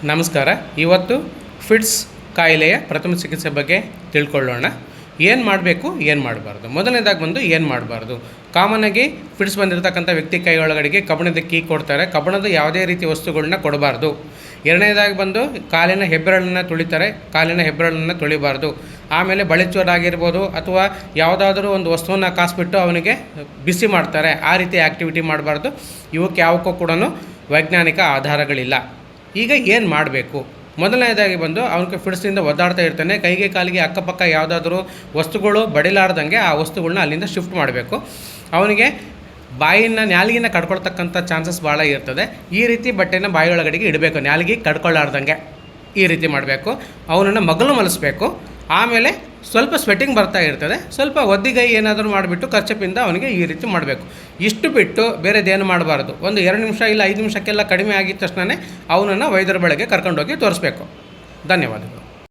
ನಮಸ್ಕಾರ. ಇವತ್ತು ಫಿಟ್ಸ್ ಕಾಯಿಲೆಯ ಪ್ರಥಮ ಚಿಕಿತ್ಸೆ ಬಗ್ಗೆ ತಿಳ್ಕೊಳ್ಳೋಣ. ಏನು ಮಾಡಬೇಕು, ಏನು ಮಾಡಬಾರ್ದು. ಮೊದಲನೇದಾಗಿ ಬಂದು ಏನು ಮಾಡಬಾರ್ದು. ಕಾಮನ್ನಾಗಿ ಫಿಟ್ಸ್ ಬಂದಿರತಕ್ಕಂಥ ವ್ಯಕ್ತಿ ಕೈ ಒಳಗಡೆಗೆ ಕಬ್ಬಣದ ಕೀ ಕೊಡ್ತಾರೆ. ಕಬ್ಬಣದ ಯಾವುದೇ ರೀತಿ ವಸ್ತುಗಳನ್ನ ಕೊಡಬಾರ್ದು. ಎರಡನೇದಾಗಿ ಬಂದು ಕಾಲಿನ ಹೆಬ್ಬೆರಳನ್ನು ತುಳಿತಾರೆ. ಕಾಲಿನ ಹೆಬ್ಬೆರಳನ್ನು ತುಳಿಬಾರ್ದು. ಆಮೇಲೆ ಬಳಿಚೋರಾಗಿರ್ಬೋದು ಅಥವಾ ಯಾವುದಾದ್ರೂ ಒಂದು ವಸ್ತುವನ್ನು ಕಾಸ್ಬಿಟ್ಟು ಅವನಿಗೆ ಬಿಸಿ ಮಾಡ್ತಾರೆ. ಆ ರೀತಿ ಆ್ಯಕ್ಟಿವಿಟಿ ಮಾಡಬಾರ್ದು. ಇವಕ್ಕೆ ಯಾವಕ್ಕೂ ಕೂಡ ವೈಜ್ಞಾನಿಕ ಆಧಾರಗಳಿಲ್ಲ. ಈಗ ಏನು ಮಾಡಬೇಕು? ಮೊದಲನೇದಾಗಿ ಬಂದು ಅವನಿಗೆ ಫಿಟ್ಸಿಂದ ಒದ್ದಾಡ್ತಾ ಇರ್ತಾನೆ. ಕೈಗೆ ಕಾಲಿಗೆ ಅಕ್ಕಪಕ್ಕ ಯಾವುದಾದ್ರೂ ವಸ್ತುಗಳು ಬಡಿಲಾರ್ದಂಗೆ ಆ ವಸ್ತುಗಳನ್ನ ಅಲ್ಲಿಂದ ಶಿಫ್ಟ್ ಮಾಡಬೇಕು. ಅವನಿಗೆ ಬಾಯಿನ ನಾಲಿಗೆನ ಕಡ್ಕೊಳ್ತಕ್ಕಂಥ ಚಾನ್ಸಸ್ ಭಾಳ ಇರ್ತದೆ. ಈ ರೀತಿ ಬಟ್ಟೆನ ಬಾಯಿಯೊಳಗಡೆಗೆ ಇಡಬೇಕು, ನಾಲಿಗೆ ಕಡ್ಕೊಳ್ಳಾರ್ದಂಗೆ ಈ ರೀತಿ ಮಾಡಬೇಕು. ಅವನನ್ನು ಮಗಲು ಮಲಿಸ್ಬೇಕು. ಆಮೇಲೆ ಸ್ವಲ್ಪ ಸ್ವೆಟ್ಟಿಂಗ್ ಬರ್ತಾ ಇರ್ತದೆ. ಸ್ವಲ್ಪ ಒದ್ದಿಗೈ ಏನಾದರೂ ಮಾಡಿಬಿಟ್ಟು ಕರ್ಚಪಿಂದ ಅವನಿಗೆ ಈ ರೀತಿ ಮಾಡಬೇಕು. ಇಷ್ಟು ಬಿಟ್ಟು ಬೇರೆದೇನು ಮಾಡಬಾರ್ದು. ಒಂದು 2 ನಿಮಿಷ ಇಲ್ಲ 5 ನಿಮಿಷಕ್ಕೆಲ್ಲ ಕಡಿಮೆ ಆಗಿದ ತಕ್ಷಣ ಅವನನ್ನು ವೈದ್ಯರ ಬಳಿಗೆ ಕರ್ಕೊಂಡೋಗಿ ತೋರಿಸ್ಬೇಕು. ಧನ್ಯವಾದಗಳು.